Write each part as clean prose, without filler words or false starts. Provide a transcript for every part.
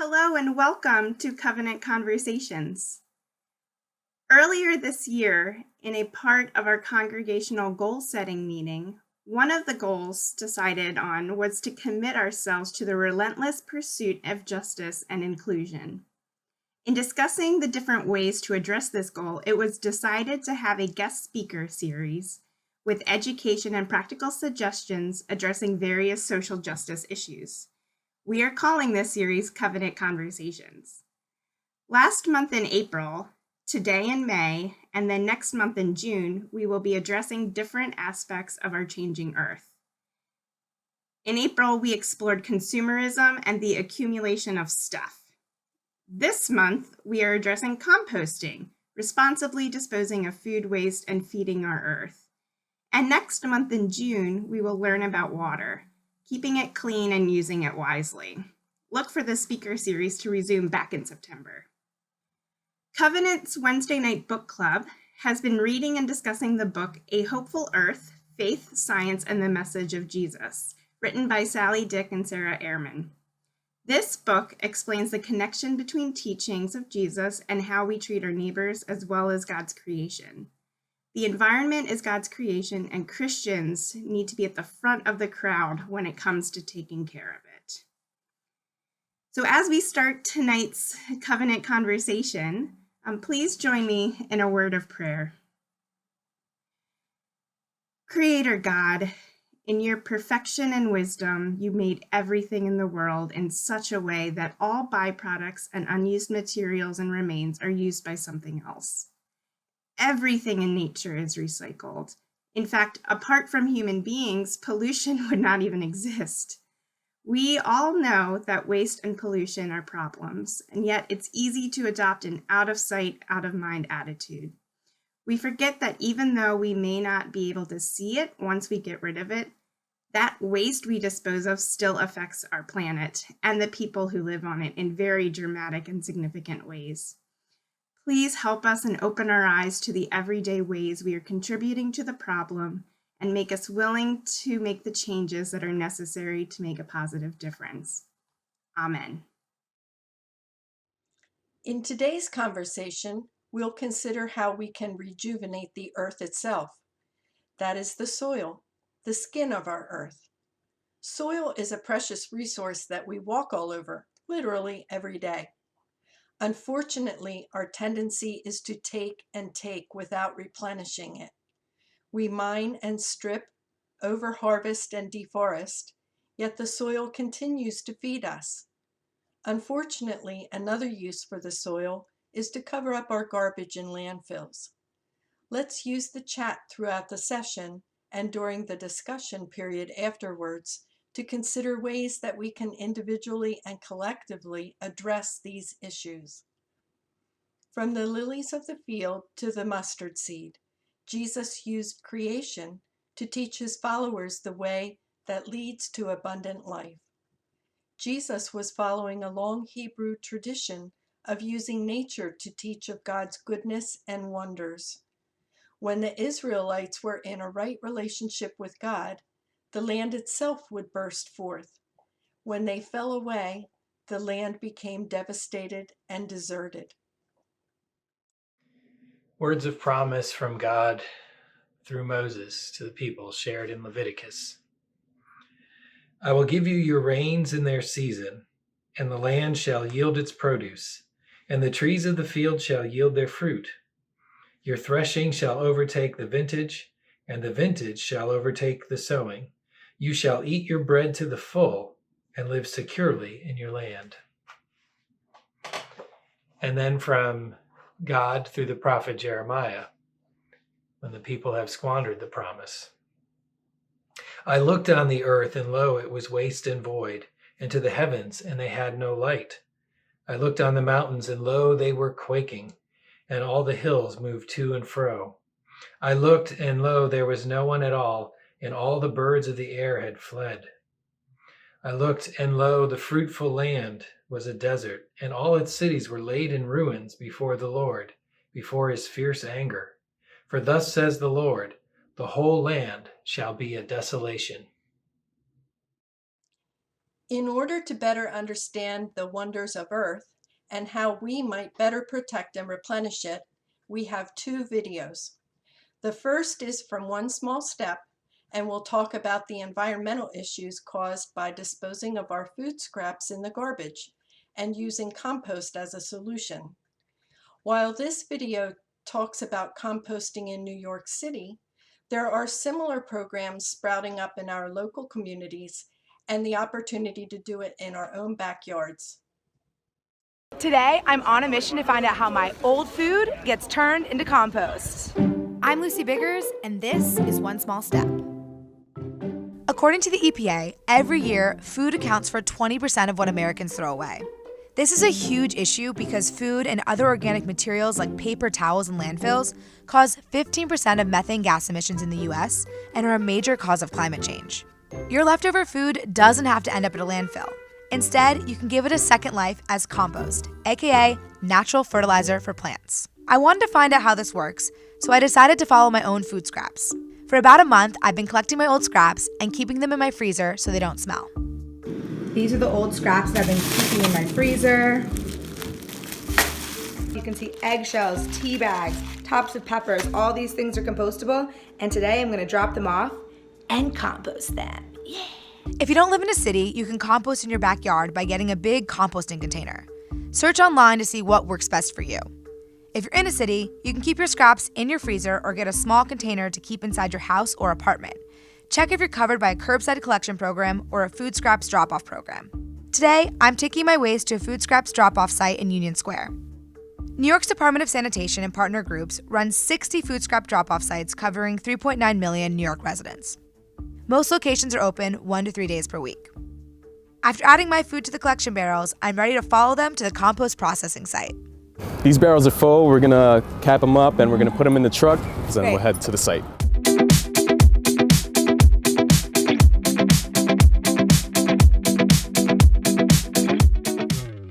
Hello and welcome to Covenant Conversations. Earlier this year, in a part of our congregational goal-setting meeting, one of the goals decided on was to commit ourselves to the relentless pursuit of justice and inclusion. In discussing the different ways to address this goal, it was decided to have a guest speaker series with education and practical suggestions addressing various social justice issues. We are calling this series Covenant Conversations. Last month in April, today in May, and then next month in June, we will be addressing different aspects of our changing earth. In April, we explored consumerism and the accumulation of stuff. This month, we are addressing composting, responsibly disposing of food waste and feeding our earth. And next month in June, we will learn about water, keeping it clean and using it wisely. Look for the speaker series to resume back in September. Covenant's Wednesday night book club has been reading and discussing the book A Hopeful Earth, Faith, Science, and the Message of Jesus, written by Sally Dick and Sarah Ehrman. This book explains the connection between teachings of Jesus and how we treat our neighbors as well as God's creation. The environment is God's creation, and Christians need to be at the front of the crowd when it comes to taking care of it. So as we start tonight's covenant conversation, please join me in a word of prayer. Creator God, in your perfection and wisdom, you made everything in the world in such a way that all byproducts and unused materials and remains are used by something else. Everything in nature is recycled. In fact, apart from human beings, pollution would not even exist. We all know that waste and pollution are problems, and yet it's easy to adopt an out-of-sight, out-of-mind attitude. We forget that even though we may not be able to see it once we get rid of it, that waste we dispose of still affects our planet and the people who live on it in very dramatic and significant ways. Please help us and open our eyes to the everyday ways we are contributing to the problem and make us willing to make the changes that are necessary to make a positive difference. Amen. In today's conversation, we'll consider how we can rejuvenate the earth itself. That is the soil, the skin of our earth. Soil is a precious resource that we walk all over, literally every day. Unfortunately, our tendency is to take and take without replenishing it. We mine and strip, over-harvest and deforest, yet the soil continues to feed us. Unfortunately, another use for the soil is to cover up our garbage in landfills. Let's use the chat throughout the session and during the discussion period afterwards to consider ways that we can individually and collectively address these issues. From the lilies of the field to the mustard seed, Jesus used creation to teach his followers the way that leads to abundant life. Jesus was following a long Hebrew tradition of using nature to teach of God's goodness and wonders. When the Israelites were in a right relationship with God, the land itself would burst forth. When they fell away, the land became devastated and deserted. Words of promise from God through Moses to the people shared in Leviticus. I will give you your rains in their season, and the land shall yield its produce, and the trees of the field shall yield their fruit. Your threshing shall overtake the vintage, and the vintage shall overtake the sowing. You shall eat your bread to the full, and live securely in your land. And then from God through the prophet Jeremiah, when the people have squandered the promise. I looked on the earth, and lo, it was waste and void, and to the heavens, and they had no light. I looked on the mountains, and lo, they were quaking, and all the hills moved to and fro. I looked, and lo, there was no one at all, and all the birds of the air had fled. I looked, and lo, the fruitful land was a desert, and all its cities were laid in ruins before the Lord, before his fierce anger. For thus says the Lord, the whole land shall be a desolation. In order to better understand the wonders of Earth and how we might better protect and replenish it, we have 2 videos. The first is from One Small Step, and we'll talk about the environmental issues caused by disposing of our food scraps in the garbage and using compost as a solution. While this video talks about composting in New York City, there are similar programs sprouting up in our local communities and the opportunity to do it in our own backyards. Today, I'm on a mission to find out how my old food gets turned into compost. I'm Lucy Biggers, and this is One Small Step. According to the EPA, every year, food accounts for 20% of what Americans throw away. This is a huge issue because food and other organic materials like paper towels and landfills cause 15% of methane gas emissions in the US and are a major cause of climate change. Your leftover food doesn't have to end up at a landfill. Instead, you can give it a second life as compost, aka natural fertilizer for plants. I wanted to find out how this works, so I decided to follow my own food scraps. For about a month, I've been collecting my old scraps and keeping them in my freezer so they don't smell. These are the old scraps that I've been keeping in my freezer. You can see eggshells, tea bags, tops of peppers, all these things are compostable, and today I'm gonna drop them off and compost them. Yeah. If you don't live in a city, you can compost in your backyard by getting a big composting container. Search online to see what works best for you. If you're in a city, you can keep your scraps in your freezer or get a small container to keep inside your house or apartment. Check if you're covered by a curbside collection program or a food scraps drop-off program. Today, I'm taking my waste to a food scraps drop-off site in Union Square. New York's Department of Sanitation and partner groups run 60 food scrap drop-off sites covering 3.9 million New York residents. Most locations are open 1 to 3 days per week. After adding my food to the collection barrels, I'm ready to follow them to the compost processing site. These barrels are full. We're gonna cap them up and we're gonna put them in the truck, then we'll head to the site.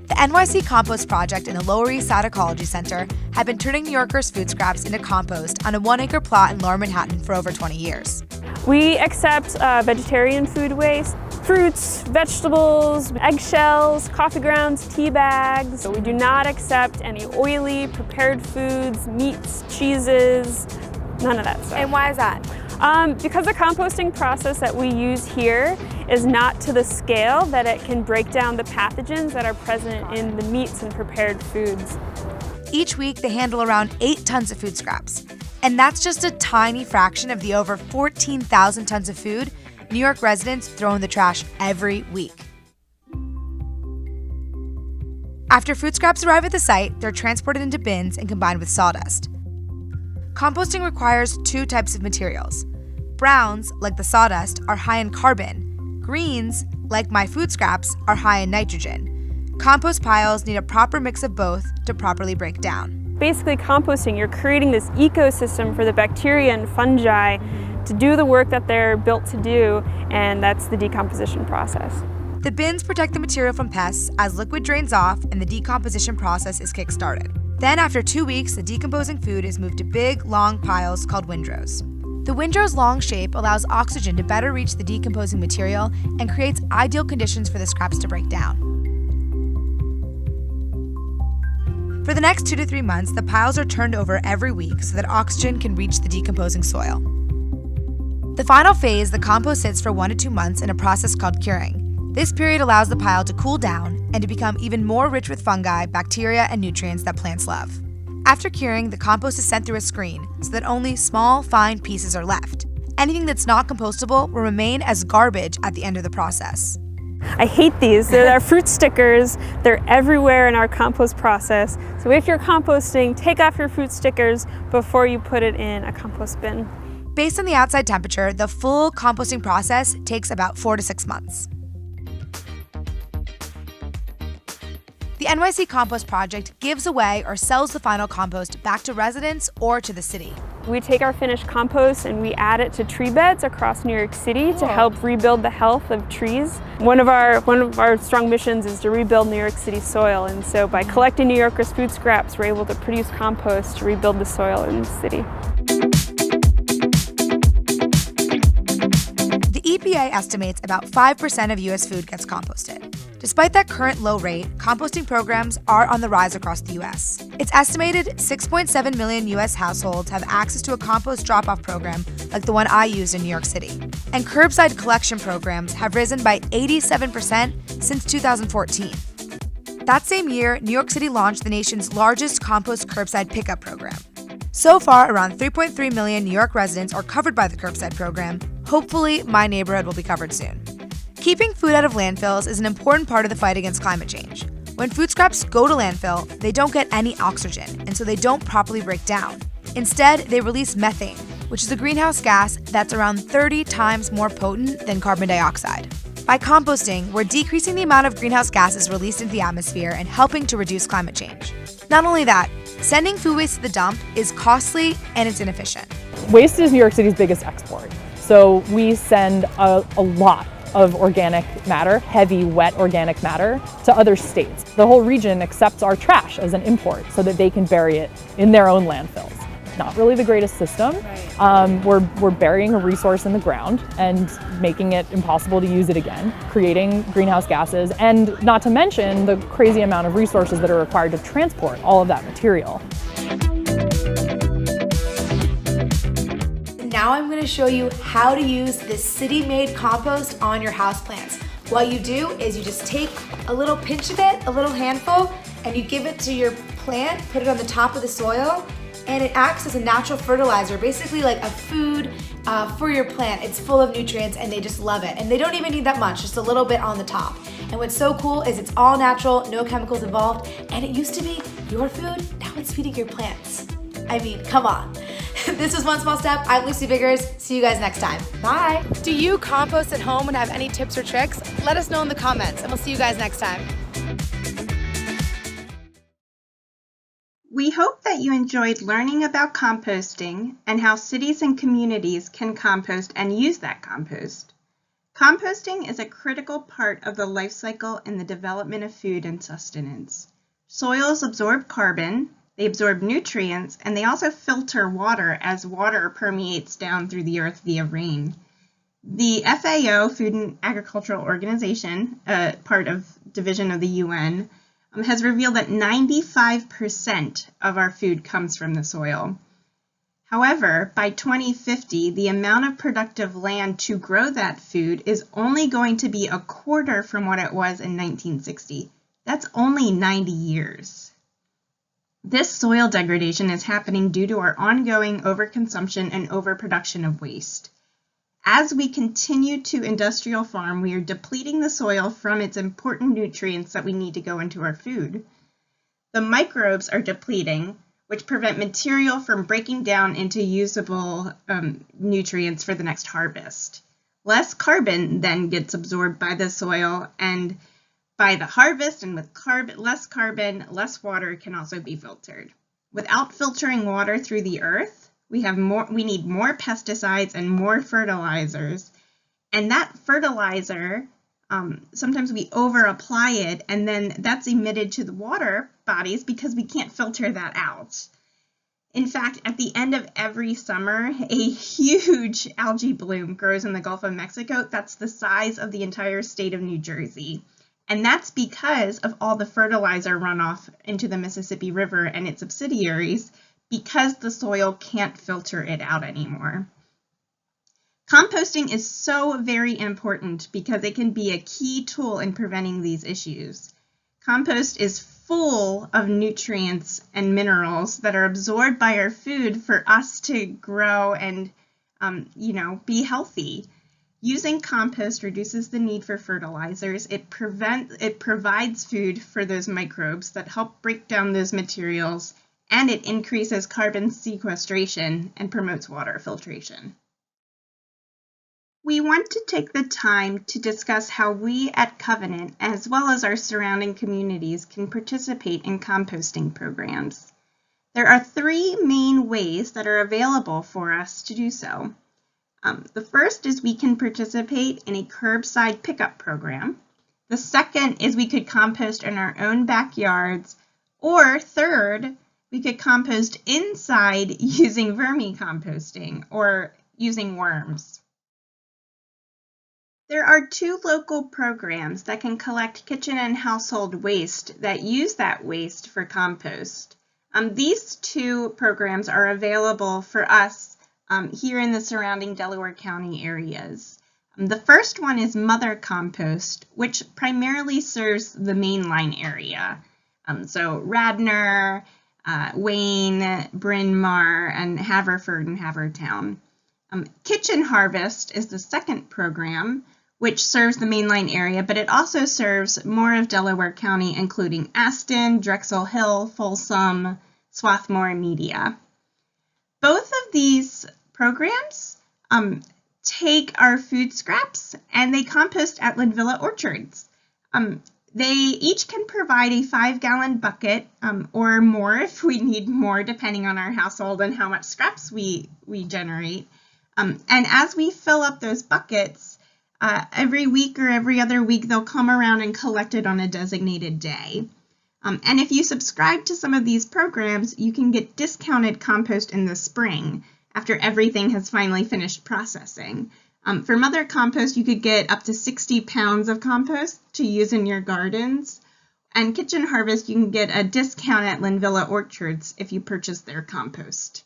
The Nyc Compost Project and the Lower East Side Ecology Center have been turning New Yorkers' food scraps into compost on a 1-acre plot in Lower Manhattan for over 20 years. We accept vegetarian food waste, fruits, vegetables, eggshells, coffee grounds, tea bags. We do not accept any oily, prepared foods, meats, cheeses, none of that stuff. And why is that? Because the composting process that we use here is not to the scale that it can break down the pathogens that are present in the meats and prepared foods. Each week, they handle around 8 tons of food scraps. And that's just a tiny fraction of the over 14,000 tons of food New York residents throw in the trash every week. After food scraps arrive at the site, they're transported into bins and combined with sawdust. Composting requires 2 types of materials. Browns, like the sawdust, are high in carbon. Greens, like my food scraps, are high in nitrogen. Compost piles need a proper mix of both to properly break down. Basically, composting, you're creating this ecosystem for the bacteria and fungi to do the work that they're built to do, and that's the decomposition process. The bins protect the material from pests as liquid drains off and the decomposition process is kick-started. Then after 2 weeks, the decomposing food is moved to big, long piles called windrows. The windrow's long shape allows oxygen to better reach the decomposing material and creates ideal conditions for the scraps to break down. For the next 2 to 3 months, the piles are turned over every week so that oxygen can reach the decomposing soil. The final phase, the compost sits for 1 to 2 months in a process called curing. This period allows the pile to cool down and to become even more rich with fungi, bacteria, and nutrients that plants love. After curing, the compost is sent through a screen so that only small, fine pieces are left. Anything that's not compostable will remain as garbage at the end of the process. I hate these. They're our fruit stickers. They're everywhere in our compost process. So if you're composting, take off your fruit stickers before you put it in a compost bin. Based on the outside temperature, the full composting process takes about 4 to 6 months. The Nyc Compost Project gives away or sells the final compost back to residents or to the city. We take our finished compost and we add it to tree beds across New York City to help rebuild the health of trees. One of our strong missions is to rebuild New York City soil, and so by collecting New Yorkers' food scraps, we're able to produce compost to rebuild the soil in the city. The EPA USDA estimates about 5% of U.S. food gets composted. Despite that current low rate, composting programs are on the rise across the U.S. It's estimated 6.7 million U.S. households have access to a compost drop-off program like the one I used in New York City. And curbside collection programs have risen by 87% since 2014. That same year, New York City launched the nation's largest compost curbside pickup program. So far, around 3.3 million New York residents are covered by the curbside program. Hopefully, my neighborhood will be covered soon. Keeping food out of landfills is an important part of the fight against climate change. When food scraps go to landfill, they don't get any oxygen, and so they don't properly break down. Instead, they release methane, which is a greenhouse gas that's around 30 times more potent than carbon dioxide. By composting, we're decreasing the amount of greenhouse gases released into the atmosphere and helping to reduce climate change. Not only that, sending food waste to the dump is costly and it's inefficient. Waste is New York City's biggest export. So we send a lot of organic matter, heavy, wet organic matter, to other states. The whole region accepts our trash as an import so that they can bury it in their own landfills. Not really the greatest system. We're burying a resource in the ground and making it impossible to use it again, creating greenhouse gases, and not to mention the crazy amount of resources that are required to transport all of that material. Now I'm going to show you how to use this city-made compost on your houseplants. What you do is you just take a little pinch of it, a little handful, and you give it to your plant, put it on the top of the soil, and it acts as a natural fertilizer, basically like a food for your plant. It's full of nutrients and they just love it. And they don't even need that much, just a little bit on the top. And what's so cool is it's all natural, no chemicals involved, and it used to be your food, now it's feeding your plants. I mean, come on. This is One Small Step. I'm Lucy Biggers. See you guys next time. Bye. Do you compost at home and have any tips or tricks? Let us know in the comments and we'll see you guys next time. We hope that you enjoyed learning about composting and how cities and communities can compost and use that compost. Composting is a critical part of the life cycle in the development of food and sustenance. Soils absorb carbon, they absorb nutrients, and they also filter water as water permeates down through the earth via rain. The FAO, Food and Agricultural Organization, part of division of the UN, has revealed that 95% of our food comes from the soil. However, by 2050, the amount of productive land to grow that food is only going to be a quarter from what it was in 1960. That's only 90 years. This soil degradation is happening due to our ongoing overconsumption and overproduction of waste. As we continue to industrial farm, we are depleting the soil from its important nutrients that we need to go into our food. The microbes are depleting, which prevent material from breaking down into usable nutrients for the next harvest. Less carbon then gets absorbed by the soil, and by the harvest, and with less carbon, less water can also be filtered. Without filtering water through the earth, we need more pesticides and more fertilizers, and that fertilizer, sometimes we over apply it, and then that's emitted to the water bodies because we can't filter that out. In fact, at the end of every summer, a huge algae bloom grows in the Gulf of Mexico. That's the size of the entire state of New Jersey. And that's because of all the fertilizer runoff into the Mississippi River and its subsidiaries, because the soil can't filter it out anymore. Composting is so very important because it can be a key tool in preventing these issues. Compost is full of nutrients and minerals that are absorbed by our food for us to grow and, be healthy. Using compost reduces the need for fertilizers. It provides food for those microbes that help break down those materials, and it increases carbon sequestration and promotes water filtration. We want to take the time to discuss how we at Covenant, as well as our surrounding communities, can participate in composting programs. There are 3 main ways that are available for us to do so. The first is we can participate in a curbside pickup program. The second is we could compost in our own backyards. Or third, we could compost inside using vermicomposting or using worms. There are 2 local programs that can collect kitchen and household waste that use that waste for compost. These 2 programs are available for us here in the surrounding Delaware County areas. The first one is Mother Compost, which primarily serves the mainline area. So Radnor, Wayne, Bryn Mawr, and Haverford and Havertown. Kitchen Harvest is the second program, which serves the mainline area, but it also serves more of Delaware County, including Aston, Drexel Hill, Folsom, Swarthmore, and Media. Both of these programs take our food scraps and they compost at Linvilla Orchards. They each can provide a 5-gallon bucket or more if we need more, depending on our household and how much scraps we generate. And as we fill up those buckets, every week or every other week, they'll come around and collect it on a designated day. And if you subscribe to some of these programs, you can get discounted compost in the spring after everything has finally finished processing. For Mother Compost, you could get up to 60 pounds of compost to use in your gardens. And Kitchen Harvest, you can get a discount at Linvilla Orchards if you purchase their compost.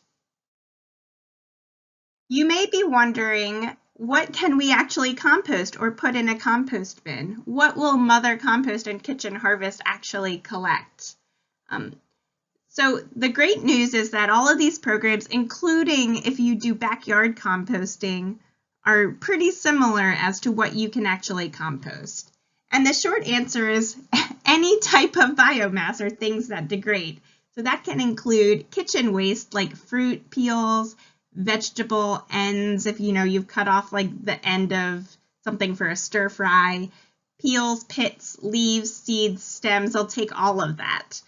You may be wondering, what can we actually compost or put in a compost bin? What will Mother Compost and Kitchen Harvest actually collect? So the great news is that all of these programs, including if you do backyard composting, are pretty similar as to what you can actually compost. And the short answer is any type of biomass or things that degrade. So that can include kitchen waste like fruit peels, vegetable ends, if you've cut off like the end of something for a stir fry, peels, pits, leaves, seeds, stems, they'll take all of that.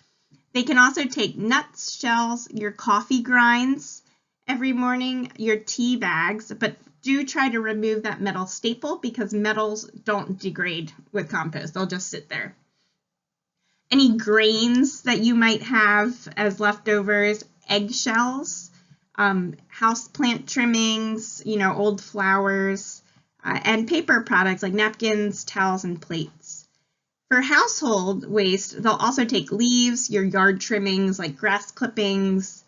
They can also take nuts, shells, your coffee grinds every morning, your tea bags, but do try to remove that metal staple because metals don't degrade with compost. They'll just sit there. Any grains that you might have as leftovers, eggshells, houseplant trimmings, old flowers, and paper products like napkins, towels, and plates. For household waste, they'll also take leaves, your yard trimmings like grass clippings,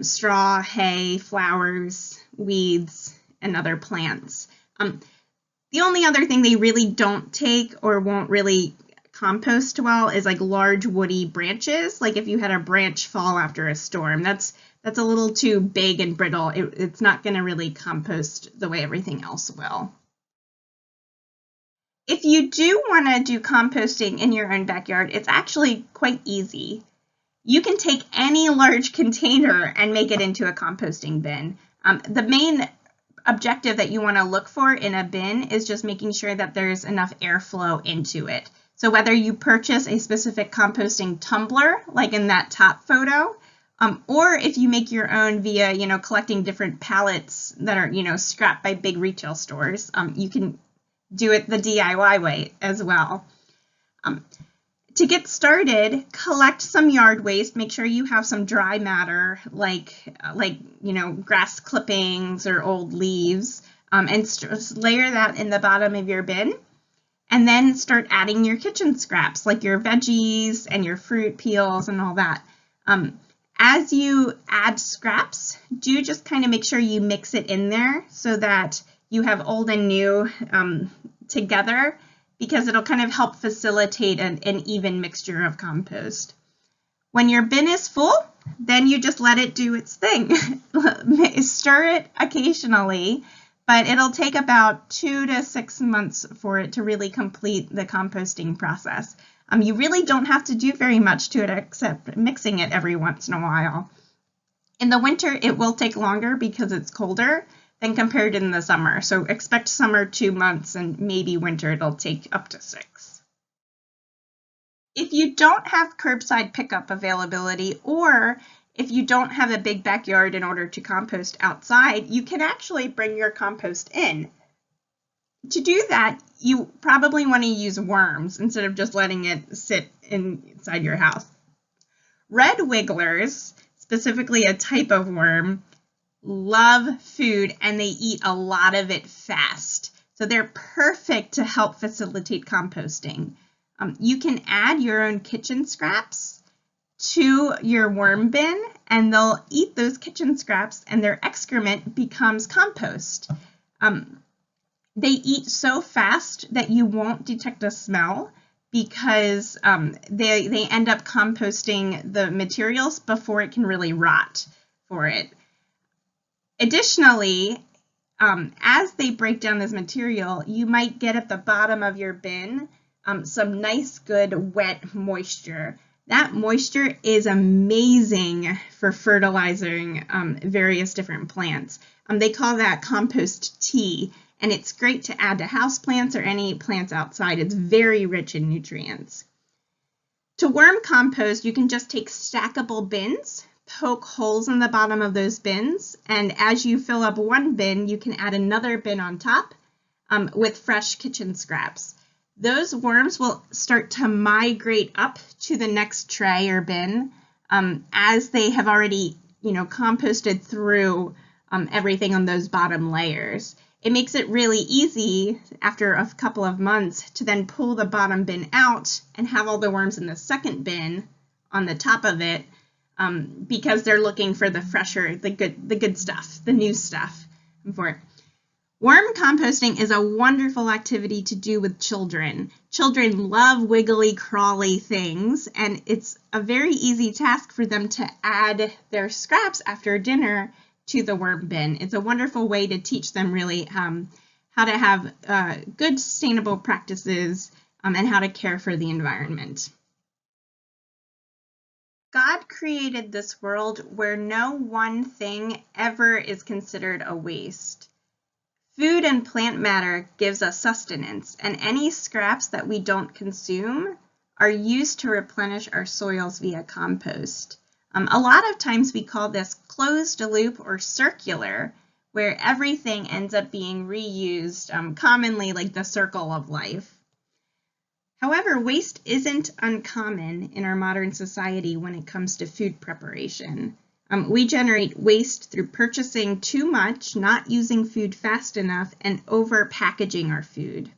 straw, hay, flowers, weeds, and other plants. The only other thing they really don't take or won't really compost well is like large woody branches. Like if you had a branch fall after a storm, that's a little too big and brittle. It's not going to really compost the way everything else will. If you do want to do composting in your own backyard, it's actually quite easy. You can take any large container and make it into a composting bin. The main objective that you want to look for in a bin is just making sure that there's enough airflow into it. So whether you purchase a specific composting tumbler, like in that top photo, or if you make your own via, collecting different pallets that are, scrapped by big retail stores, you can do it the DIY way as well. To get started, collect some yard waste. Make sure you have some dry matter like grass clippings or old leaves, and layer that in the bottom of your bin. And then start adding your kitchen scraps like your veggies and your fruit peels and all that. As you add scraps, do just kind of make sure you mix it in there so that you have old and new together, because it'll kind of help facilitate an even mixture of compost. When your bin is full, then you just let it do its thing. Stir it occasionally, but it'll take about 2 to 6 months for it to really complete the composting process. You really don't have to do very much to it except mixing it every once in a while. In the winter, it will take longer because it's colder than compared in the summer. So expect summer 2 months and maybe winter it'll take up to 6. If you don't have curbside pickup availability, or if you don't have a big backyard in order to compost outside, you can actually bring your compost in. To do that, you probably want to use worms instead of just letting it sit inside your house. Red wigglers, specifically a type of worm, love food and they eat a lot of it fast. So they're perfect to help facilitate composting. You can add your own kitchen scraps to your worm bin, and they'll eat those kitchen scraps, and their excrement becomes compost. They eat so fast that you won't detect a smell because they end up composting the materials before it can really rot for it. Additionally, as they break down this material, you might get at the bottom of your bin some nice, good, wet moisture. That moisture is amazing for fertilizing various different plants. They call that compost tea, and it's great to add to houseplants or any plants outside. It's very rich in nutrients. To worm compost, you can just take stackable bins, poke holes in the bottom of those bins, and as you fill up one bin, you can add another bin on top with fresh kitchen scraps. Those worms will start to migrate up to the next tray or bin as they have already, composted through everything on those bottom layers. It makes it really easy after a couple of months to then pull the bottom bin out and have all the worms in the second bin on the top of it because they're looking for the fresher, the good stuff, the new stuff for it. Worm composting is a wonderful activity to do with children. Children love wiggly, crawly things, and it's a very easy task for them to add their scraps after dinner to the worm bin. It's a wonderful way to teach them really how to have good sustainable practices and how to care for the environment. God created this world where no one thing ever is considered a waste. Food and plant matter gives us sustenance, and any scraps that we don't consume are used to replenish our soils via compost. A lot of times we call this closed loop or circular, where everything ends up being reused, commonly like the circle of life. However, waste isn't uncommon in our modern society when it comes to food preparation. We generate waste through purchasing too much, not using food fast enough, and over-packaging our food.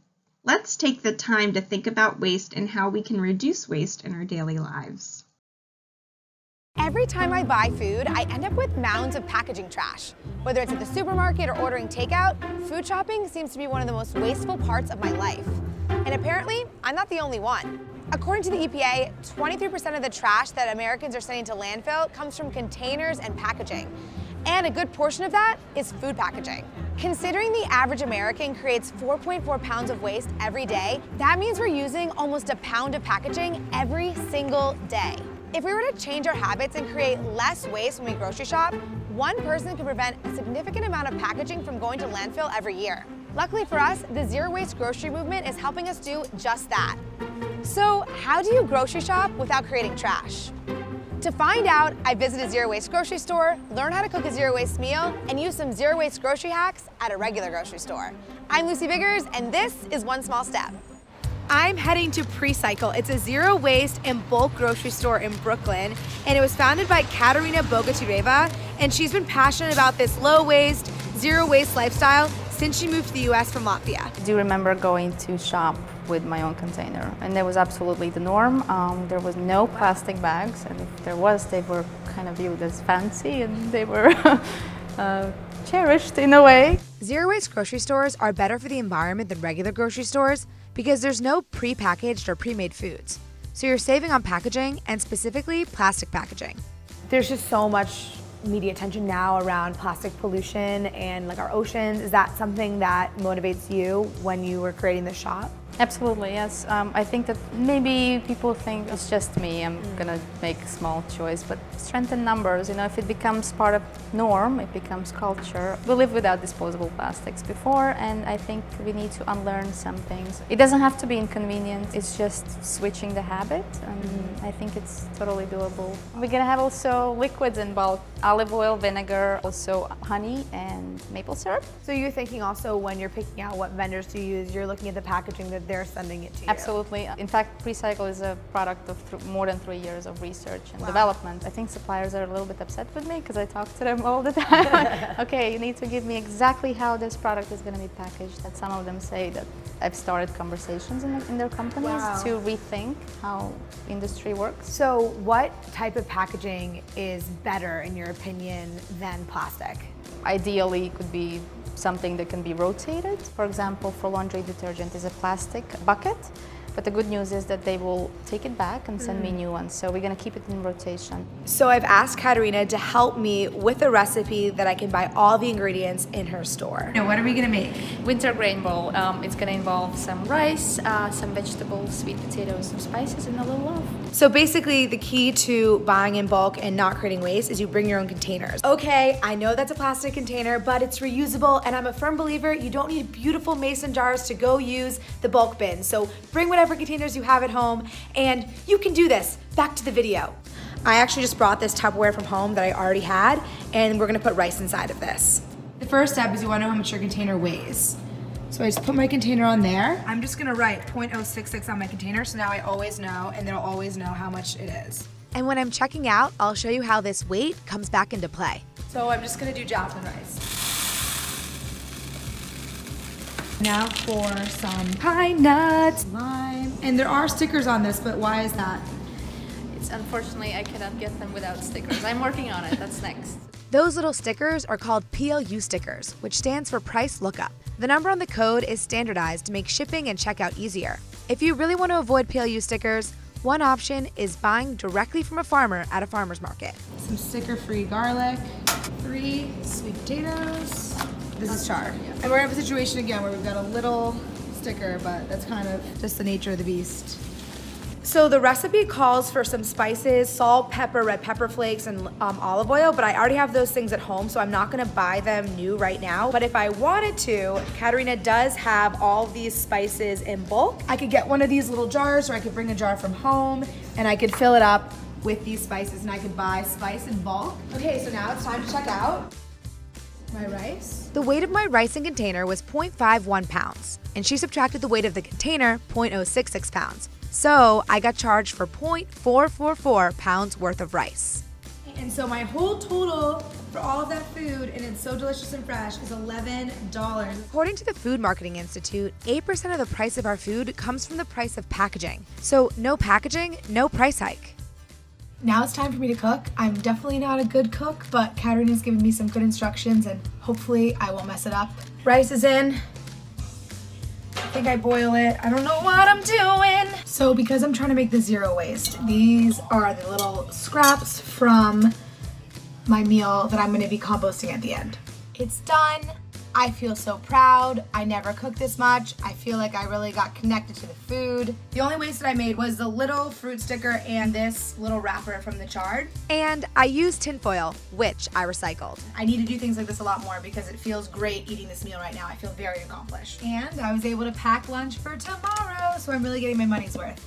Let's take the time to think about waste and how we can reduce waste in our daily lives. Every time I buy food, I end up with mounds of packaging trash. Whether it's at the supermarket or ordering takeout, food shopping seems to be one of the most wasteful parts of my life. And apparently, I'm not the only one. According to the EPA, 23% of the trash that Americans are sending to landfill comes from containers and packaging. And a good portion of that is food packaging. Considering the average American creates 4.4 pounds of waste every day, that means we're using almost a pound of packaging every single day. If we were to change our habits and create less waste when we grocery shop, one person could prevent a significant amount of packaging from going to landfill every year. Luckily for us, the zero waste grocery movement is helping us do just that. So how do you grocery shop without creating trash? To find out, I visited a zero waste grocery store, learned how to cook a zero waste meal, and use some zero waste grocery hacks at a regular grocery store. I'm Lucy Biggers, and this is One Small Step. I'm heading to Precycle. It's a zero waste and bulk grocery store in Brooklyn, and it was founded by Katerina Bogatireva, and she's been passionate about this low waste, zero waste lifestyle since she moved to the US from Latvia. I do remember going to shop with my own container, and that was absolutely the norm. There was no plastic bags, and if there was, they were kind of viewed as fancy, and they were cherished in a way. Zero waste grocery stores are better for the environment than regular grocery stores because there's no pre-packaged or pre-made foods. So you're saving on packaging, and specifically plastic packaging. There's just so much media attention now around plastic pollution and like our oceans. Is that something that motivates you when you were creating the shop? Absolutely, yes. I think that maybe people think it's just me, I'm gonna make a small choice, but strength in numbers, if it becomes part of norm, it becomes culture. We lived without disposable plastics before, and I think we need to unlearn some things. It doesn't have to be inconvenient, it's just switching the habit, and I think it's totally doable. We're gonna have also liquids in bulk olive oil, vinegar, also honey and maple syrup. So you're thinking also when you're picking out what vendors to use, you're looking at the packaging that they're sending it to you. Absolutely. In fact, Precycle is a product of more than 3 years of research and development. I think suppliers are a little bit upset with me because I talk to them all the time. Okay, you need to give me exactly how this product is going to be packaged. And some of them say that I've started conversations in their companies to rethink how industry works. So what type of packaging is better, in your opinion, than plastic? Ideally, it could be something that can be rotated. For example, for laundry detergent is a plastic bucket, but the good news is that they will take it back and send me new ones. So we're gonna keep it in rotation. So I've asked Katerina to help me with a recipe that I can buy all the ingredients in her store. Now, what are we gonna make? Winter grain bowl. It's gonna involve some rice, some vegetables, sweet potatoes, some spices, and a little loaf. So basically the key to buying in bulk and not creating waste is you bring your own containers. Okay, I know that's a plastic container, but it's reusable, and I'm a firm believer you don't need beautiful mason jars to go use the bulk bin. So bring whatever containers you have at home, and you can do this. Back to the video. I actually just brought this Tupperware from home that I already had, and we're gonna put rice inside of this. The first step is you wanna know how much your container weighs. So I just put my container on there. I'm just gonna write 0.066 on my container, so now I always know, and they'll always know how much it is. And when I'm checking out, I'll show you how this weight comes back into play. So I'm just gonna do jasmine rice. Now for some pine nuts, lime. And there are stickers on this, but why is that? It's unfortunately, I cannot get them without stickers. I'm working on it, that's next. Those little stickers are called PLU stickers, which stands for price lookup. The number on the code is standardized to make shipping and checkout easier. If you really want to avoid PLU stickers, one option is buying directly from a farmer at a farmer's market. Some sticker-free garlic, 3 sweet potatoes. This is chard. And we're gonna have a situation again where we've got a little sticker, but that's kind of just the nature of the beast. So the recipe calls for some spices, salt, pepper, red pepper flakes, and olive oil, but I already have those things at home, so I'm not gonna buy them new right now. But if I wanted to, Katerina does have all these spices in bulk. I could get one of these little jars, or I could bring a jar from home, and I could fill it up with these spices, and I could buy spice in bulk. Okay, so now it's time to check out my rice. The weight of my rice in container was 0.51 pounds, and she subtracted the weight of the container, 0.066 pounds. So I got charged for 0.444 pounds worth of rice. And so my whole total for all of that food, and it's so delicious and fresh, is $11. According to the Food Marketing Institute, 8% of the price of our food comes from the price of packaging. So no packaging, no price hike. Now it's time for me to cook. I'm definitely not a good cook, but Katerina's given me some good instructions, and hopefully I won't mess it up. Rice is in. I think I boil it. I don't know what I'm doing. So because I'm trying to make the zero waste, these are the little scraps from my meal that I'm gonna be composting at the end. It's done. I feel so proud. I never cooked this much. I feel like I really got connected to the food. The only waste that I made was the little fruit sticker and this little wrapper from the chard. And I used tinfoil, which I recycled. I need to do things like this a lot more because it feels great eating this meal right now. I feel very accomplished. And I was able to pack lunch for tomorrow, so I'm really getting my money's worth.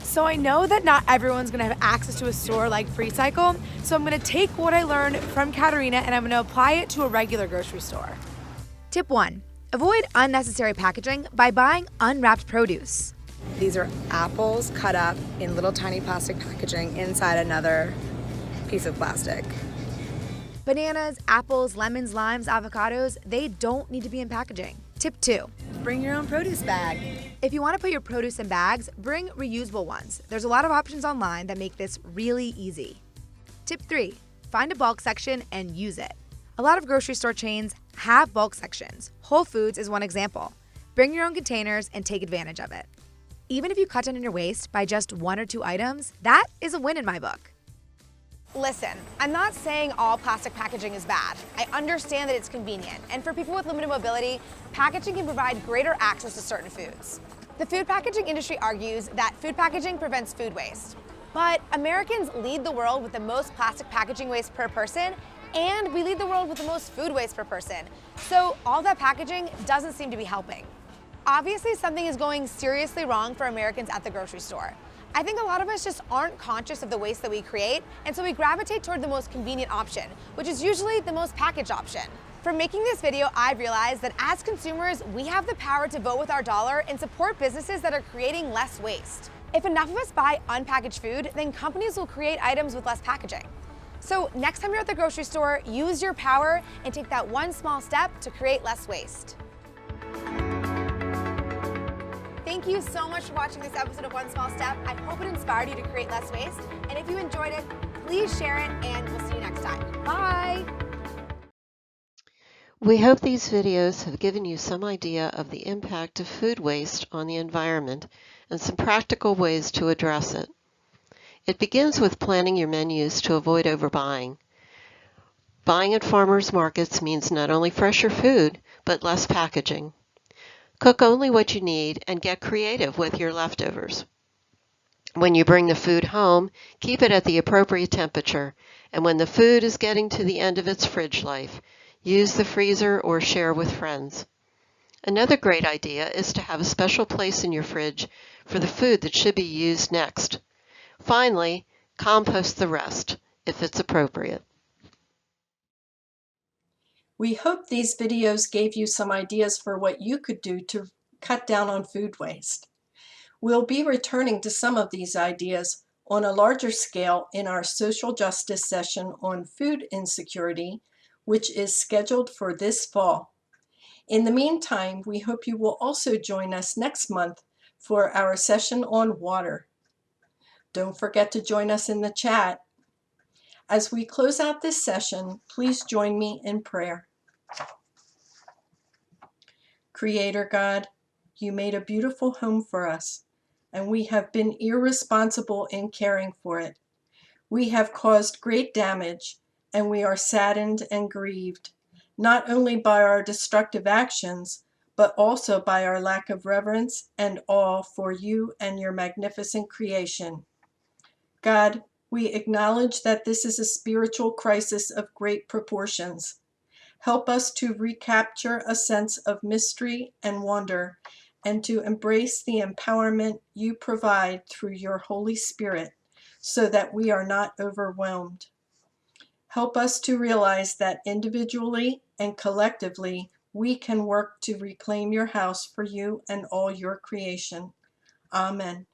So I know that not everyone's gonna have access to a store like Precycle, so I'm gonna take what I learned from Katerina and I'm gonna apply it to a regular grocery store. Tip 1. Avoid unnecessary packaging by buying unwrapped produce. These are apples cut up in little tiny plastic packaging inside another piece of plastic. Bananas, apples, lemons, limes, avocados, they don't need to be in packaging. Tip 2. Bring your own produce bag. If you want to put your produce in bags, bring reusable ones. There's a lot of options online that make this really easy. Tip 3. Find a bulk section and use it. A lot of grocery store chains have bulk sections. Whole Foods is one example. Bring your own containers and take advantage of it. Even if you cut down on your waste by just 1 or 2 items, that is a win in my book. Listen, I'm not saying all plastic packaging is bad. I understand that it's convenient, and for people with limited mobility, packaging can provide greater access to certain foods. The food packaging industry argues that food packaging prevents food waste. But Americans lead the world with the most plastic packaging waste per person, and we lead the world with the most food waste per person. So all that packaging doesn't seem to be helping. Obviously, something is going seriously wrong for Americans at the grocery store. I think a lot of us just aren't conscious of the waste that we create, and so we gravitate toward the most convenient option, which is usually the most packaged option. From making this video, I've realized that as consumers, we have the power to vote with our dollar and support businesses that are creating less waste. If enough of us buy unpackaged food, then companies will create items with less packaging. So next time you're at the grocery store, use your power and take that one small step to create less waste. Thank you so much for watching this episode of One Small Step. I hope it inspired you to create less waste. And if you enjoyed it, please share it, and we'll see you next time. Bye. We hope these videos have given you some idea of the impact of food waste on the environment and some practical ways to address it. It begins with planning your menus to avoid overbuying. Buying at farmers markets means not only fresher food, but less packaging. Cook only what you need and get creative with your leftovers. When you bring the food home, keep it at the appropriate temperature, and when the food is getting to the end of its fridge life, use the freezer or share with friends. Another great idea is to have a special place in your fridge for the food that should be used next. Finally, compost the rest if it's appropriate. We hope these videos gave you some ideas for what you could do to cut down on food waste. We'll be returning to some of these ideas on a larger scale in our social justice session on food insecurity, which is scheduled for this fall. In the meantime, we hope you will also join us next month for our session on water. Don't forget to join us in the chat. As we close out this session, please join me in prayer. Creator God, you made a beautiful home for us, and we have been irresponsible in caring for it. We have caused great damage, and we are saddened and grieved, not only by our destructive actions, but also by our lack of reverence and awe for you and your magnificent creation. God, we acknowledge that this is a spiritual crisis of great proportions. Help us to recapture a sense of mystery and wonder, and to embrace the empowerment you provide through your Holy Spirit, so that we are not overwhelmed. Help us to realize that individually and collectively, we can work to reclaim your house for you and all your creation. Amen.